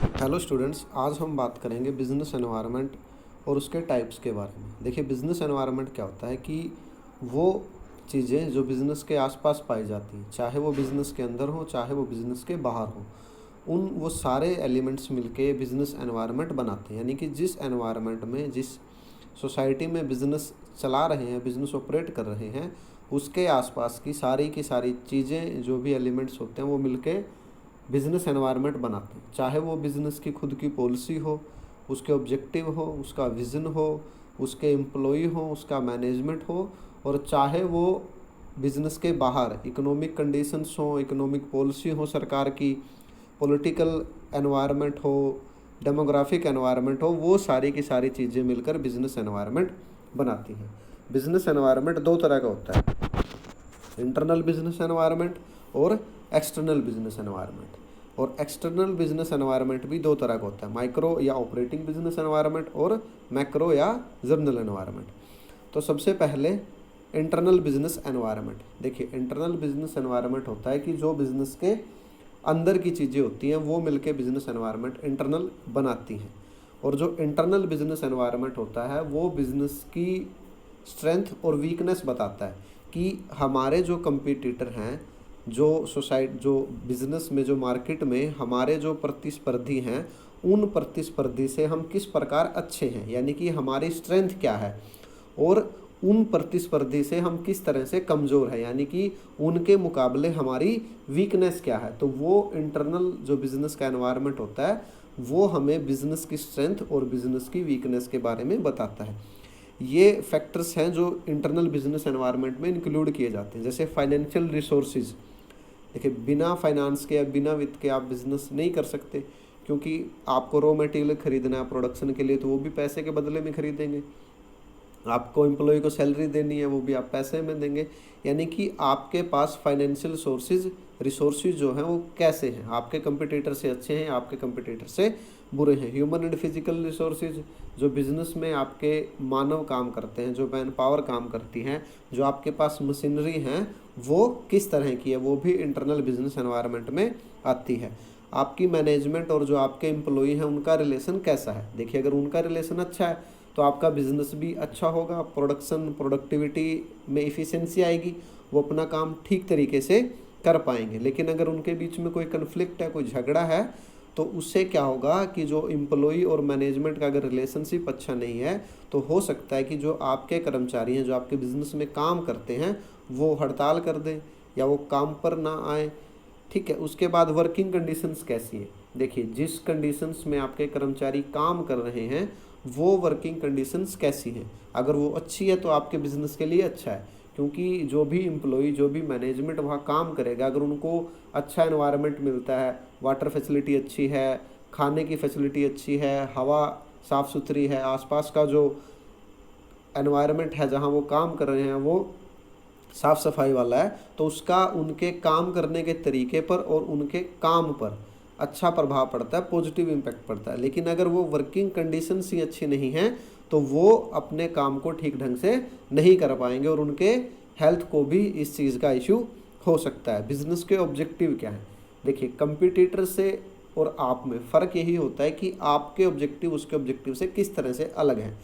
Hello students, आज हम बात करेंगे बिज़नेस एनवायरनमेंट और उसके टाइप्स के बारे में। देखिए, बिज़नेस एनवायरनमेंट क्या होता है कि वो चीज़ें जो बिज़नेस के आसपास पाई जाती हैं, चाहे वो बिज़नेस के अंदर हो चाहे वो बिज़नेस के बाहर हो, उन वो सारे एलिमेंट्स मिलके बिज़नेस एनवायरनमेंट बनाते हैं। यानी कि जिस एनवायरनमेंट में, जिस सोसाइटी में बिज़नेस चला रहे हैं, बिज़नेस ऑपरेट कर रहे हैं, उसके आसपास की सारी चीज़ें, जो भी एलिमेंट्स होते हैं, वो मिलके बिज़नेस एनवायरनमेंट बनाते हैं। चाहे वो बिज़नेस की खुद की पॉलिसी हो, उसके ऑब्जेक्टिव हो, उसका विज़न हो, उसके एम्प्लॉई हो, उसका मैनेजमेंट हो, और चाहे वो बिज़नेस के बाहर इकोनॉमिक कंडीशंस हो, इकोनॉमिक पॉलिसी हो सरकार की, पॉलिटिकल एनवायरनमेंट हो, डेमोग्राफिक एनवायरनमेंट हो, वो सारी की सारी चीज़ें मिलकर बिज़नेस एनवायरनमेंट बनाती हैं। बिज़नेस एनवायरनमेंट दो तरह का होता है, इंटरनल बिजनेस एनवायरनमेंट और एक्सटर्नल बिजनेस एनवायरनमेंट। और एक्सटर्नल बिजनेस एनवायरनमेंट भी दो तरह का होता है, माइक्रो या ऑपरेटिंग बिजनेस एनवायरनमेंट और मैक्रो या जर्नल एनवायरनमेंट। तो सबसे पहले इंटरनल बिजनेस एनवायरनमेंट। देखिए, इंटरनल बिजनेस एनवायरनमेंट होता है कि जो बिजनेस के अंदर की चीज़ें होती हैं वो मिलके बिजनेस एनवायरनमेंट इंटरनल बनाती हैं। और जो इंटरनल बिजनेस एनवायरनमेंट होता है वो बिजनेस की स्ट्रेंथ और वीकनेस बताता है कि हमारे जो कंपटीटर हैं, जो बिज़नेस में, जो मार्केट में हमारे जो प्रतिस्पर्धी हैं, उन प्रतिस्पर्धी से हम किस प्रकार अच्छे हैं, यानी कि हमारी स्ट्रेंथ क्या है, और उन प्रतिस्पर्धी से हम किस तरह से कमज़ोर है, यानी कि उनके मुकाबले हमारी वीकनेस क्या है। तो वो इंटरनल जो बिज़नेस का एनवायरनमेंट होता है वो हमें बिज़नेस की स्ट्रेंथ और बिज़नेस की वीकनेस के बारे में बताता है। ये फैक्टर्स हैं जो इंटरनल बिजनेस एनवायरनमेंट में इंक्लूड किए जाते हैं। जैसे फाइनेंशियल रिसोर्सेज। देखिए, बिना फाइनेंस के या बिना वित्त के आप बिज़नेस नहीं कर सकते, क्योंकि आपको रॉ मटेरियल खरीदना है प्रोडक्शन के लिए, तो वो भी पैसे के बदले में खरीदेंगे। आपको एम्प्लॉय को सैलरी देनी है, वो भी आप पैसे में देंगे। यानी कि आपके पास फाइनेंशियल रिसोर्सेज जो हैं वो कैसे हैं, आपके कंपटीटर से अच्छे हैं, आपके कंपटीटर से बुरे हैं। ह्यूमन एंड फिजिकल रिसोर्सेज, जो बिज़नेस में आपके मानव काम करते हैं, जो मैन पावर काम करती हैं, जो आपके पास मशीनरी हैं, वो किस तरह की है, वो भी इंटरनल बिजनेस एनवायरनमेंट में आती है। आपकी मैनेजमेंट और जो आपके एम्प्लॉई हैं उनका रिलेशन कैसा है। देखिए, अगर उनका रिलेशन अच्छा है तो आपका बिजनेस भी अच्छा होगा, प्रोडक्टिविटी में इफ़िशेंसी आएगी, वो अपना काम ठीक तरीके से कर पाएंगे। लेकिन अगर उनके बीच में कोई कन्फ्लिक्ट है, कोई झगड़ा है, तो उससे क्या होगा कि जो एम्प्लॉई और मैनेजमेंट का अगर रिलेशनशिप अच्छा नहीं है, तो हो सकता है कि जो आपके कर्मचारी हैं, जो आपके बिज़नेस में काम करते हैं, वो हड़ताल कर दें या वो काम पर ना आए। ठीक है। उसके बाद वर्किंग कंडीशंस कैसी है। देखिए, जिस कंडीशंस में आपके कर्मचारी काम कर रहे हैं वो वर्किंग कंडीशंस कैसी हैं। अगर वो अच्छी है तो आपके बिज़नेस के लिए अच्छा है, क्योंकि जो भी एम्प्लॉई, जो भी मैनेजमेंट वहाँ काम करेगा, अगर उनको अच्छा एनवायरनमेंट मिलता है, वाटर फैसिलिटी अच्छी है, खाने की फैसिलिटी अच्छी है, हवा साफ़ सुथरी है, आसपास का जो एनवायरनमेंट है जहाँ वो काम कर रहे हैं वो साफ़ सफाई वाला है, तो उसका उनके काम करने के तरीके पर और उनके काम पर अच्छा प्रभाव पड़ता है, पॉजिटिव इम्पैक्ट पड़ता है। लेकिन अगर वो वर्किंग कंडीशंस ही अच्छी नहीं हैं तो वो अपने काम को ठीक ढंग से नहीं कर पाएंगे और उनके हेल्थ को भी इस चीज़ का इशू हो सकता है। बिजनेस के ऑब्जेक्टिव क्या हैं। देखिए, कंपटीटर से और आप में फ़र्क यही होता है कि आपके ऑब्जेक्टिव उसके ऑब्जेक्टिव से किस तरह से अलग हैं।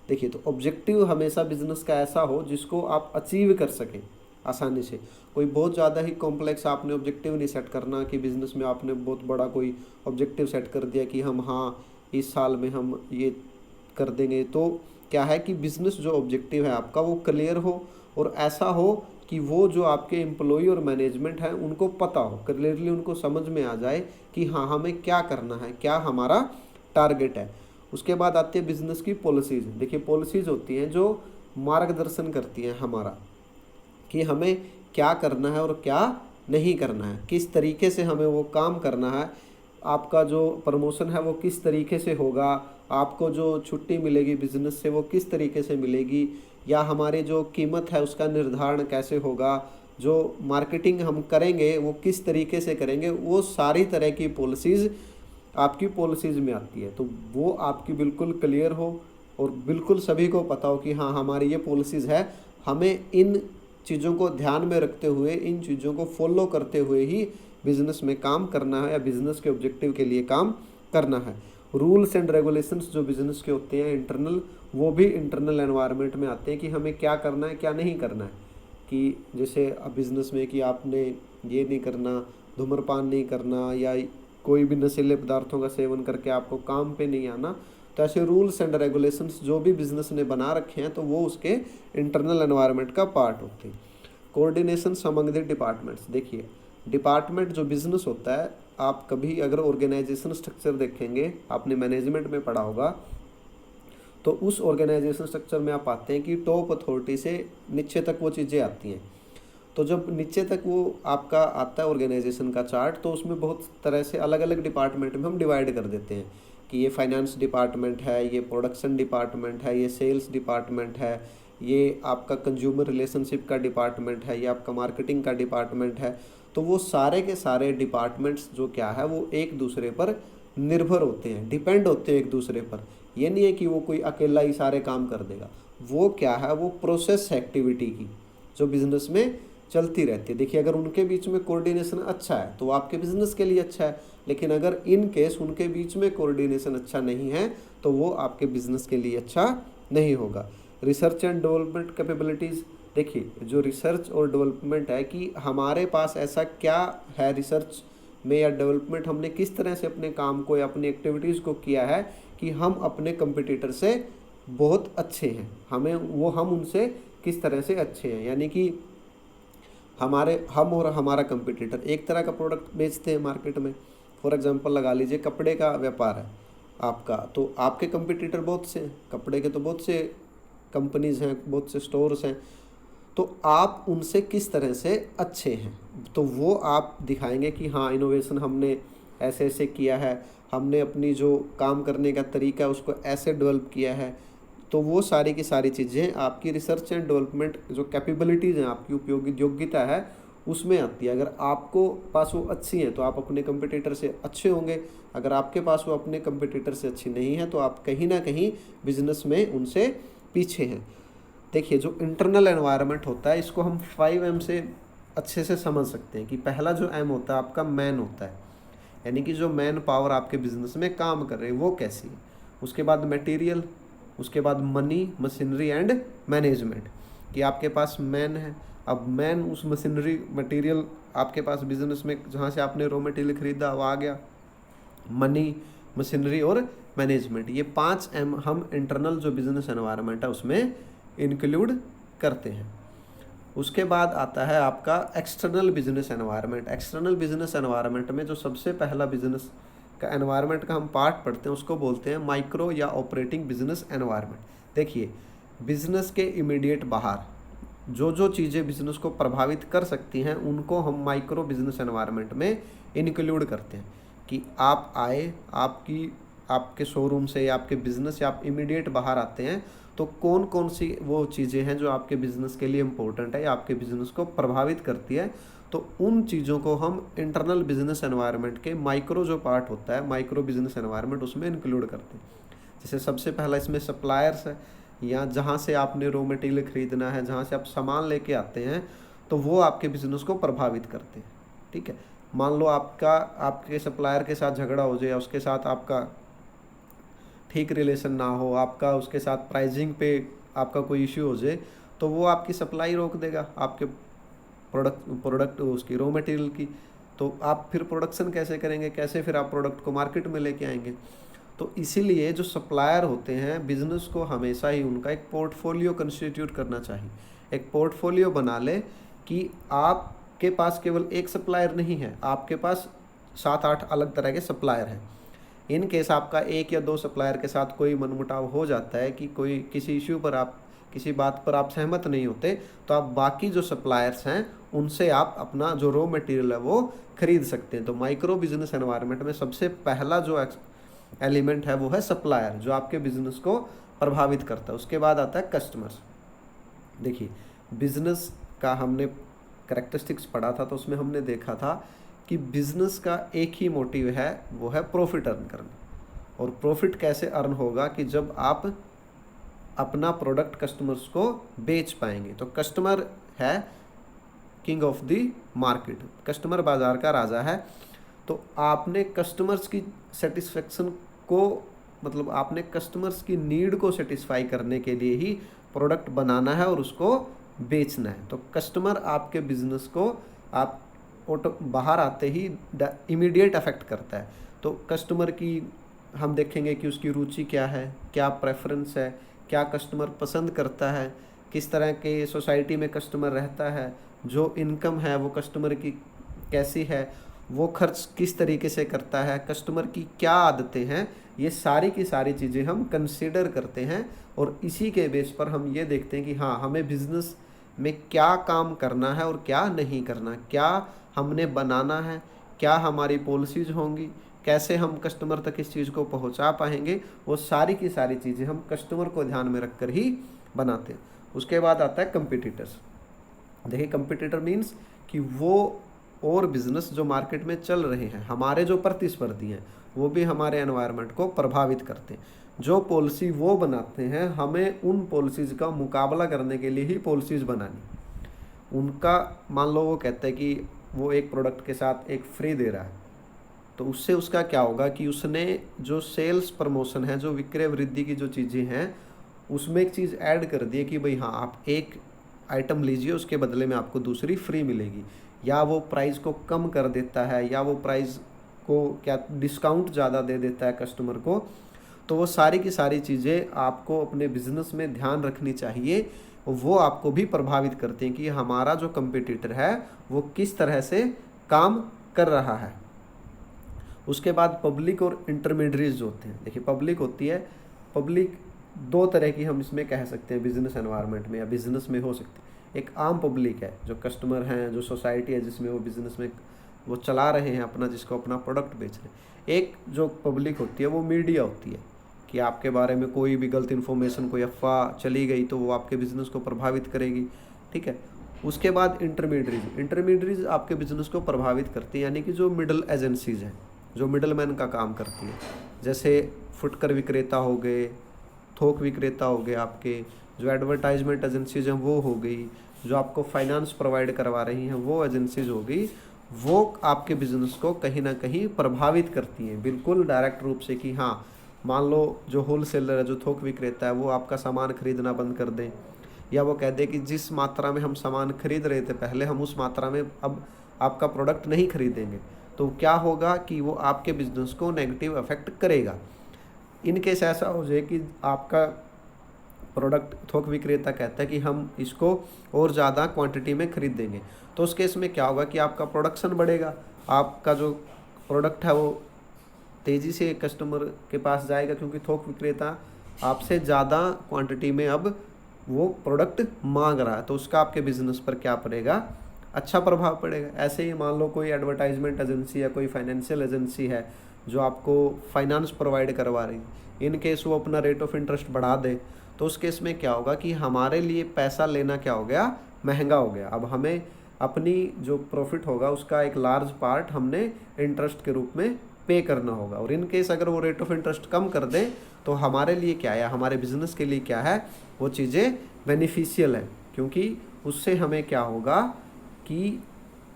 देखिए, तो ऑब्जेक्टिव हमेशा बिजनेस का ऐसा हो जिसको आप अचीव कर सकें आसानी से। कोई बहुत ज़्यादा ही कॉम्प्लेक्स आपने ऑब्जेक्टिव नहीं सेट करना कि बिज़नेस में आपने बहुत बड़ा कोई ऑब्जेक्टिव सेट कर दिया कि हम, हाँ, इस साल में हम ये कर देंगे। तो क्या है कि बिज़नेस जो ऑब्जेक्टिव है आपका वो क्लियर हो और ऐसा हो कि वो जो आपके एम्प्लॉय और मैनेजमेंट है उनको पता हो, क्लियरली उनको समझ में आ जाए कि हाँ, हमें क्या करना है, क्या हमारा टारगेट है। उसके बाद आती है बिज़नेस की पॉलिसीज़। देखिए, पॉलिसीज़ होती हैं जो मार्गदर्शन करती हैं हमारा कि हमें क्या करना है और क्या नहीं करना है, किस तरीके से हमें वो काम करना है, आपका जो प्रमोशन है वो किस तरीके से होगा, आपको जो छुट्टी मिलेगी बिज़नेस से वो किस तरीके से मिलेगी, या हमारी जो कीमत है उसका निर्धारण कैसे होगा, जो मार्केटिंग हम करेंगे वो किस तरीके से करेंगे, वो सारी तरह की पॉलिसीज़ आपकी पॉलिसीज़ में आती है। तो वो आपकी बिल्कुल क्लियर हो और बिल्कुल सभी को पता हो कि हाँ, हमारी ये पॉलिसीज़ है, हमें इन चीज़ों को ध्यान में रखते हुए, इन चीज़ों को फॉलो करते हुए ही बिज़नेस में काम करना है या बिज़नेस के ऑब्जेक्टिव के लिए काम करना है। रूल्स एंड रेगुलेशंस जो बिजनेस के होते हैं इंटरनल, वो भी इंटरनल एनवायरनमेंट में आते हैं कि हमें क्या करना है क्या नहीं करना है। कि जैसे अब बिजनेस में कि आपने ये नहीं करना, धूम्रपान नहीं करना, या कोई भी नशीले पदार्थों का सेवन करके आपको काम पे नहीं आना। तो ऐसे रूल्स एंड रेगुलेशंस जो भी बिजनेस ने बना रखे हैं तो वो उसके इंटरनल एनवायरनमेंट का पार्ट होते हैं। कोऑर्डिनेशन अमंग द डिपार्टमेंट्स, देखिए डिपार्टमेंट जो बिजनेस होता है, आप कभी अगर ऑर्गेनाइजेशन स्ट्रक्चर देखेंगे, आपने मैनेजमेंट में पढ़ा होगा, तो उस ऑर्गेनाइजेशन स्ट्रक्चर में आप पाते हैं कि टॉप अथॉरिटी से नीचे तक वो चीज़ें आती हैं। तो जब नीचे तक वो आपका आता है ऑर्गेनाइजेशन का चार्ट, तो उसमें बहुत तरह से अलग अलग डिपार्टमेंट में हम डिवाइड कर देते हैं कि ये फाइनेंस डिपार्टमेंट है, ये प्रोडक्शन डिपार्टमेंट है, ये सेल्स डिपार्टमेंट है, ये आपका कंज्यूमर रिलेशनशिप का डिपार्टमेंट है, ये आपका मार्केटिंग का डिपार्टमेंट है। तो वो सारे के सारे डिपार्टमेंट्स जो क्या है वो एक दूसरे पर निर्भर होते हैं, डिपेंड होते हैं एक दूसरे पर। ये नहीं है कि वो कोई अकेला ही सारे काम कर देगा। वो क्या है, वो प्रोसेस एक्टिविटी की जो बिजनेस में चलती रहती है। देखिए अगर उनके बीच में कोऑर्डिनेशन अच्छा है तो आपके बिजनेस के लिए अच्छा है, लेकिन अगर इन केस उनके बीच में कोऑर्डिनेशन अच्छा नहीं है तो वो आपके बिजनेस के लिए अच्छा नहीं होगा। रिसर्च एंड डेवलपमेंट कैपेबिलिटीज़, देखिए जो रिसर्च और डेवलपमेंट है कि हमारे पास ऐसा क्या है रिसर्च में या डेवलपमेंट, हमने किस तरह से अपने काम को या अपनी एक्टिविटीज़ को किया है कि हम अपने कंपटीटर से बहुत अच्छे हैं, हम उनसे किस तरह से अच्छे हैं। यानी कि हम और हमारा कंपटीटर एक तरह का प्रोडक्ट बेचते हैं मार्केट में। फॉर एग्जांपल लगा लीजिए कपड़े का व्यापार है आपका, तो आपके कंपटीटर बहुत से हैं, कपड़े के तो बहुत से कंपनीज़ हैं, बहुत से स्टोर्स हैं, तो आप उनसे किस तरह से अच्छे हैं, तो वो आप दिखाएंगे कि हाँ इनोवेशन हमने ऐसे ऐसे किया है, हमने अपनी जो काम करने का तरीका है उसको ऐसे डेवलप किया है। तो वो सारी की सारी चीज़ें आपकी रिसर्च एंड डेवलपमेंट जो कैपेबिलिटीज़ हैं, आपकी उपयोगी योग्यता है, उसमें आती है। अगर आपको पास वो अच्छी हैं तो आप अपने कंपटीटर से अच्छे होंगे, अगर आपके पास वो अपने कंपटीटर से अच्छी नहीं है तो आप कहीं ना कहीं बिजनेस में उनसे पीछे हैं। देखिए जो इंटरनल एनवायरनमेंट होता है इसको हम 5M से अच्छे से समझ सकते हैं कि पहला जो M होता है आपका मैन होता है, यानी कि जो मैन पावर आपके बिजनेस में काम कर रही है वो कैसी है। उसके बाद मटेरियल, उसके बाद मनी, मशीनरी एंड मैनेजमेंट, कि आपके पास मैन है, अब मैन उस मशीनरी मटेरियल आपके पास बिजनेस में जहाँ से आपने रॉ मटेरियल खरीदा वो आ गया, मनी, मशीनरी और मैनेजमेंट, ये 5M हम इंटरनल जो बिजनेस एनवायरनमेंट है उसमें इंक्लूड करते हैं। उसके बाद आता है आपका external business environment. External business environment में जो सबसे पहला बिजनेस का एनवायरनमेंट का हम पार्ट पढ़ते हैं उसको बोलते हैं माइक्रो या ऑपरेटिंग बिजनेस एनवायरनमेंट। देखिए बिजनेस के इमीडिएट बाहर जो जो चीज़ें बिजनेस को प्रभावित कर सकती हैं उनको हम माइक्रो बिजनेस एनवायरनमेंट में इंक्लूड करते हैं। कि आप आए, आपके शोरूम से या आपके बिजनेस से आप इमीडिएट बाहर आते हैं तो कौन कौन सी वो चीज़ें हैं जो आपके बिजनेस के लिए इम्पोर्टेंट है या आपके बिजनेस को प्रभावित करती है, तो उन चीज़ों को हम इंटरनल बिजनेस एनवायरनमेंट के माइक्रो जो पार्ट होता है, माइक्रो बिजनेस एनवायरनमेंट, उसमें इंक्लूड करते हैं। जैसे सबसे पहला इसमें सप्लायर्स है, या जहाँ से आपने रॉ मटेरियल खरीदना है, जहाँ से आप सामान लेके आते हैं, तो वो आपके बिजनेस को प्रभावित करते हैं। ठीक है, मान लो आपके सप्लायर के साथ झगड़ा हो जाए या उसके साथ आपका ठीक रिलेशन ना हो, आपका उसके साथ प्राइसिंग पे आपका कोई इश्यू हो जाए, तो वो आपकी सप्लाई रोक देगा आपके प्रोडक्ट उसकी रॉ मटेरियल की। तो आप फिर प्रोडक्शन कैसे करेंगे, कैसे फिर आप प्रोडक्ट को मार्केट में लेके आएंगे। तो इसीलिए जो सप्लायर होते हैं बिजनेस को हमेशा ही उनका एक पोर्टफोलियो कंस्टिट्यूट करना चाहिए। एक पोर्टफोलियो बना ले कि आपके पास केवल एक सप्लायर नहीं है, आपके पास 7-8 अलग तरह के सप्लायर हैं। इन केस आपका 1 या 2 सप्लायर के साथ कोई मनमुटाव हो जाता है कि कोई किसी इश्यू पर आप किसी बात पर आप सहमत नहीं होते, तो आप बाकी जो सप्लायर्स हैं उनसे आप अपना जो रॉ मटेरियल है वो खरीद सकते हैं। तो माइक्रो बिजनेस एनवायरनमेंट में सबसे पहला जो एलिमेंट है वो है सप्लायर, जो आपके बिजनेस को प्रभावित करता है। उसके बाद आता है कस्टमर्स। देखिए बिजनेस का हमने कैरेक्टरिस्टिक्स पढ़ा था, तो उसमें हमने देखा था कि बिजनेस का एक ही मोटिव है, वो है प्रॉफिट अर्न करना। और प्रॉफिट कैसे अर्न होगा कि जब आप अपना प्रोडक्ट कस्टमर्स को बेच पाएंगे। तो कस्टमर है king of the market, customer बाजार का राजा है। तो आपने कस्टमर्स की सेटिस्फेक्शन को, मतलब आपने कस्टमर्स की नीड को सेटिस्फाई करने के लिए ही प्रोडक्ट बनाना है और उसको बेचना है। तो कस्टमर आपके बिजनेस को आप ऑटो बाहर आते ही इमीडिएट अफेक्ट करता है। तो कस्टमर की हम देखेंगे कि उसकी रुचि क्या है, क्या प्रेफरेंस है, क्या कस्टमर पसंद करता है, किस तरह के सोसाइटी में कस्टमर रहता है, जो इनकम है वो कस्टमर की कैसी है, वो खर्च किस तरीके से करता है, कस्टमर की क्या आदतें हैं, ये सारी की सारी चीज़ें हम कंसीडर करते हैं। और इसी के बेस पर हम ये देखते हैं कि हाँ, हमें बिजनेस में क्या काम करना है और क्या नहीं करना, क्या हमने बनाना है, क्या हमारी पॉलिसीज होंगी, कैसे हम कस्टमर तक इस चीज़ को पहुंचा पाएंगे, वो सारी की सारी चीज़ें हम कस्टमर को ध्यान में रखकर ही बनाते हैं। उसके बाद आता है कंपटीटर्स। देखिए, कंपटीटर मीन्स कि वो और बिजनेस जो मार्केट में चल रहे हैं, हमारे जो प्रतिस्पर्धी हैं, वो भी हमारे एनवायरनमेंट को प्रभावित करते हैं। जो पॉलिसी वो बनाते हैं, हमें उन पॉलिसीज़ का मुकाबला करने के लिए ही पॉलिसीज़ बनानी। उनका मान लो वो कहते हैं कि वो एक प्रोडक्ट के साथ एक फ्री दे रहा है, तो उससे उसका क्या होगा कि उसने जो सेल्स प्रमोशन है, जो विक्रय वृद्धि की जो चीज़ें हैं, उसमें एक चीज़ ऐड कर दी है कि भाई हाँ, आप एक आइटम लीजिए, उसके बदले में आपको दूसरी फ्री मिलेगी, या वो प्राइस को कम कर देता है, या वो प्राइस को क्या डिस्काउंट ज़्यादा दे देता है कस्टमर को। तो वो सारी की सारी चीज़ें आपको अपने बिजनेस में ध्यान रखनी चाहिए। वो आपको भी प्रभावित करती हैं कि हमारा जो कंपटीटर है वो किस तरह से काम कर रहा है। उसके बाद पब्लिक और इंटरमीडिएट्स जो होते हैं। देखिए, पब्लिक होती है, पब्लिक दो तरह की हम इसमें कह सकते हैं बिजनेस एनवायरनमेंट में या बिजनेस में हो सकती है। एक आम पब्लिक है, जो कस्टमर हैं, जो सोसाइटी है जिसमें वो बिजनेस में वो चला रहे हैं अपना, जिसको अपना प्रोडक्ट बेच रहे हैं। एक जो पब्लिक होती है वो मीडिया होती है, कि आपके बारे में कोई भी गलत इन्फॉर्मेशन, कोई अफवाह चली गई तो वो आपके बिज़नेस को प्रभावित करेगी। ठीक है। उसके बाद इंटरमीडिएट्स आपके बिज़नेस को प्रभावित करती हैं, यानी कि जो मिडल एजेंसीज़ हैं, जो मिडल मैन का काम करती है। जैसे फुटकर विक्रेता हो गए, थोक विक्रेता हो गए, आपके जो एडवर्टाइजमेंट एजेंसीज हैं वो हो गई, जो आपको फाइनेंस प्रोवाइड करवा रही हैं वो एजेंसीज हो गई। वो आपके बिज़नेस को कहीं ना कहीं प्रभावित करती हैं, बिल्कुल डायरेक्ट रूप से। कि हाँ, मान लो जो होल सेलर है, जो थोक विक्रेता है, वो आपका सामान खरीदना बंद कर दें, या वो कह दे कि जिस मात्रा में हम सामान खरीद रहे थे पहले, हम उस मात्रा में अब आपका प्रोडक्ट नहीं खरीदेंगे। तो क्या होगा कि वो आपके बिजनेस को नेगेटिव अफेक्ट करेगा। इन केस ऐसा हो जाए कि आपका प्रोडक्ट थोक विक्रेता कहता है कि हम इसको और ज़्यादा क्वांटिटी में खरीद देंगे, तो उस केस में क्या होगा कि आपका प्रोडक्शन बढ़ेगा, आपका जो प्रोडक्ट है वो तेज़ी से कस्टमर के पास जाएगा, क्योंकि थोक विक्रेता आपसे ज़्यादा क्वांटिटी में अब वो प्रोडक्ट मांग रहा है। तो उसका आपके बिज़नेस पर क्या पड़ेगा, अच्छा प्रभाव पड़ेगा। ऐसे ही मान लो कोई एडवर्टाइजमेंट एजेंसी या कोई फाइनेंशियल एजेंसी है जो आपको फाइनेंस प्रोवाइड करवा रही है, इन केस वो अपना रेट ऑफ इंटरेस्ट बढ़ा दे, तो उस केस में क्या होगा कि हमारे लिए पैसा लेना क्या हो गया, महंगा हो गया। अब हमें अपनी जो प्रॉफिट होगा उसका एक लार्ज पार्ट हमने इंटरेस्ट के रूप में पे करना होगा। और इन केस अगर वो रेट ऑफ इंटरेस्ट कम कर दें तो हमारे लिए क्या है, हमारे बिजनेस के लिए क्या है, वो चीज़ें बेनिफिशियल है, क्योंकि उससे हमें क्या होगा कि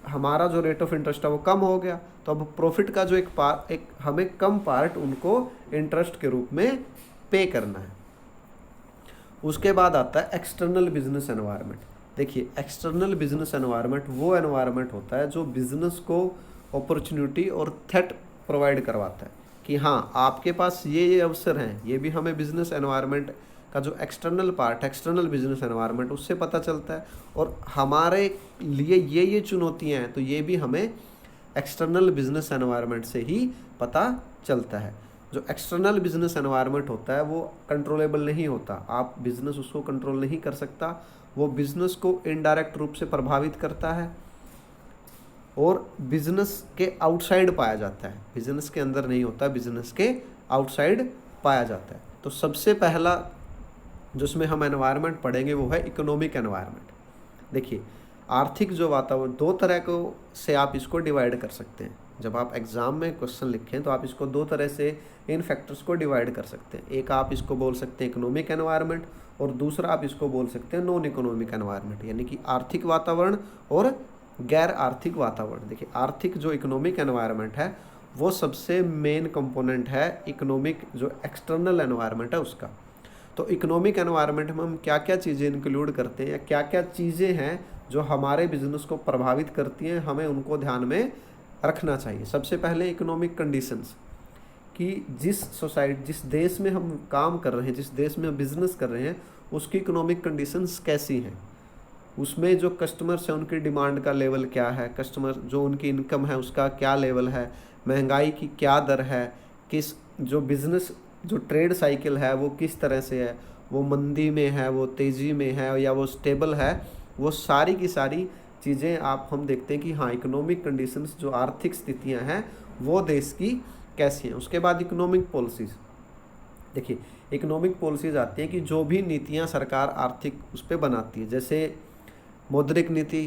हमारा जो रेट ऑफ इंटरेस्ट है वो कम हो गया। तो अब प्रॉफिट का जो एक हमें कम पार्ट उनको इंटरेस्ट के रूप में पे करना है। उसके बाद आता है एक्सटर्नल बिजनेस एनवायरनमेंट। देखिए, एक्सटर्नल बिजनेस एनवायरनमेंट वो एनवायरनमेंट होता है जो बिजनेस को अपॉर्चुनिटी और थ्रेट प्रोवाइड करवाता है, कि हाँ, आपके पास ये अवसर हैं। ये भी हमें बिजनेस एनवायरनमेंट का जो external part, external business environment, उससे पता चलता है। और हमारे लिए ये चुनौतियाँ हैं, तो ये भी हमें एक्सटर्नल बिजनेस एनवायरनमेंट से ही पता चलता है। जो एक्सटर्नल बिजनेस एनवायरनमेंट होता है वो कंट्रोलेबल नहीं होता, आप बिजनेस उसको कंट्रोल नहीं कर सकता, वो बिजनेस को इनडायरेक्ट रूप से प्रभावित करता है और बिजनेस के आउटसाइड पाया जाता है। बिजनेस के अंदर नहीं होता, बिजनेस के आउटसाइड पाया जाता है। तो सबसे पहला जिसमें हम एनवायरनमेंट पढ़ेंगे वो है इकोनॉमिक एनवायरनमेंट। देखिए, आर्थिक जो वातावरण, दो तरह को से आप इसको डिवाइड कर सकते हैं। जब आप एग्ज़ाम में क्वेश्चन लिखें तो आप इसको दो तरह से इन फैक्टर्स को डिवाइड कर सकते हैं। एक आप इसको बोल सकते हैं इकोनॉमिक एनवायरनमेंट, और दूसरा आप इसको बोल सकते हैं नॉन इकोनॉमिक एनवायरनमेंट, यानी कि आर्थिक वातावरण और गैर आर्थिक वातावरण। देखिए आर्थिक जो इकोनॉमिक एनवायरनमेंट है वो सबसे मेन कंपोनेंट है इकोनॉमिक जो एक्सटर्नल एनवायरनमेंट है उसका। तो इकोनॉमिक एनवायरनमेंट में हम क्या क्या चीज़ें इंक्लूड करते हैं या क्या क्या चीज़ें हैं जो हमारे बिजनेस को प्रभावित करती हैं, हमें उनको ध्यान में रखना चाहिए। सबसे पहले इकोनॉमिक कंडीशंस, कि जिस देश में हम काम कर रहे हैं, जिस देश में हम बिजनेस कर रहे हैं, उसकी इकोनॉमिक कंडीशंस कैसी हैं, उसमें जो कस्टमर्स हैं उनकी डिमांड का लेवल क्या है, कस्टमर जो उनकी इनकम है उसका क्या लेवल है, महंगाई की क्या दर है, किस जो बिज़नेस जो ट्रेड साइकिल है वो किस तरह से है, वो मंदी में है, वो तेज़ी में है या वो स्टेबल है, वो सारी की सारी चीज़ें आप हम देखते हैं कि हाँ इकोनॉमिक कंडीशंस जो आर्थिक स्थितियाँ हैं वो देश की कैसी हैं। उसके बाद इकोनॉमिक पॉलिसीज़, देखिए इकोनॉमिक पॉलिसीज़ आती हैं कि जो भी नीतियाँ सरकार आर्थिक उस पर बनाती है, जैसे मौद्रिक नीति,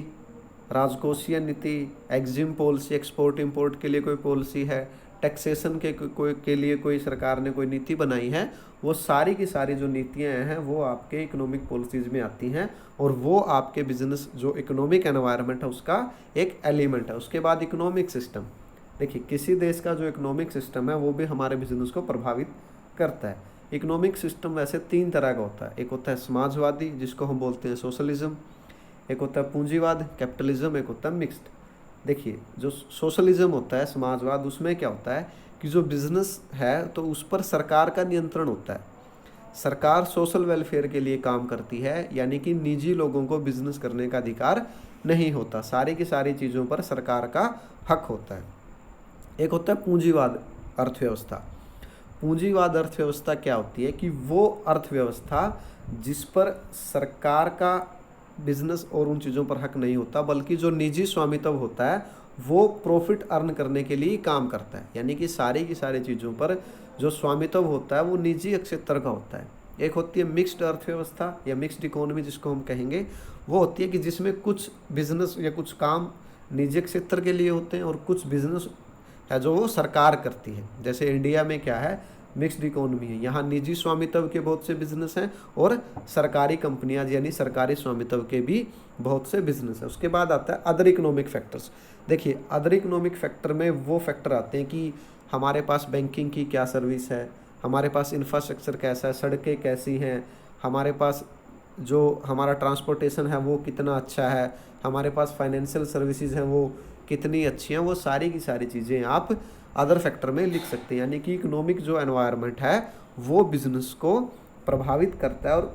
राजकोषीय नीति, एग्जिम पॉलिसी, एक्सपोर्ट इंपोर्ट के लिए कोई पॉलिसी है, टैक्सेशन के लिए कोई सरकार ने कोई नीति बनाई है, वो सारी की सारी जो नीतियाँ हैं वो आपके इकोनॉमिक पॉलिसीज़ में आती हैं और वो आपके बिजनेस जो इकोनॉमिक एनवायरनमेंट है उसका एक एलिमेंट है। उसके बाद इकोनॉमिक सिस्टम, देखिए किसी देश का जो इकोनॉमिक सिस्टम है वो भी हमारे बिजनेस को प्रभावित करता है। इकोनॉमिक सिस्टम वैसे 3 तरह का होता है, एक होता है समाजवादी जिसको हम बोलते हैं सोशलिज्म, एक होता है पूंजीवाद कैपिटलिज्म, एक होता है मिक्स्ड। देखिए जो सोशलिज्म होता है समाजवाद, उसमें क्या होता है कि जो बिजनेस है तो उस पर सरकार का नियंत्रण होता है, सरकार सोशल वेलफेयर के लिए काम करती है, यानी कि निजी लोगों को बिजनेस करने का अधिकार नहीं होता, सारी की सारी चीज़ों पर सरकार का हक होता है। एक होता है पूंजीवाद अर्थव्यवस्था। पूंजीवाद अर्थव्यवस्था क्या होती है कि वो अर्थव्यवस्था जिस पर सरकार का बिजनेस और उन चीज़ों पर हक नहीं होता, बल्कि जो निजी स्वामित्व होता है वो प्रॉफिट अर्न करने के लिए काम करता है, यानी कि सारी की सारी चीज़ों पर जो स्वामित्व होता है वो निजी क्षेत्र का होता है। एक होती है मिक्स्ड अर्थव्यवस्था या मिक्स्ड इकोनॉमी जिसको हम कहेंगे, वो होती है कि जिसमें कुछ बिजनेस या कुछ काम निजी क्षेत्र के लिए होते हैं और कुछ बिजनेस है जो वो सरकार करती है। जैसे इंडिया में क्या है, मिक्स्ड इकोनॉमी है, यहाँ निजी स्वामित्व के बहुत से बिजनेस हैं और सरकारी कंपनियां यानी सरकारी स्वामित्व के भी बहुत से बिजनेस हैं। उसके बाद आता है अदर इकोनॉमिक फैक्टर्स। देखिए अदर इकोनॉमिक फैक्टर में वो फैक्टर आते हैं कि हमारे पास बैंकिंग की क्या सर्विस है, हमारे पास इंफ्रास्ट्रक्चर कैसा है, सड़कें कैसी हैं, हमारे पास जो हमारा ट्रांसपोर्टेशन है वो कितना अच्छा है, हमारे पास फाइनेंशियल सर्विसेज हैं वो कितनी अच्छी हैं, वो सारी की सारी चीज़ें आप अदर फैक्टर में लिख सकते हैं। यानी कि इकोनॉमिक जो एनवायरनमेंट है वो बिज़नेस को प्रभावित करता है और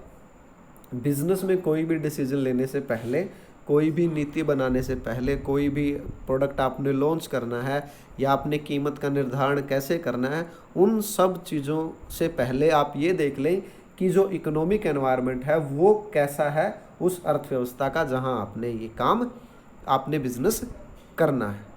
बिज़नेस में कोई भी डिसीजन लेने से पहले, कोई भी नीति बनाने से पहले, कोई भी प्रोडक्ट आपने लॉन्च करना है या आपने कीमत का निर्धारण कैसे करना है, उन सब चीज़ों से पहले आप ये देख लें कि जो इकोनॉमिक एनवायरनमेंट है वो कैसा है उस अर्थव्यवस्था का जहां आपने ये काम आपने बिजनेस करना है।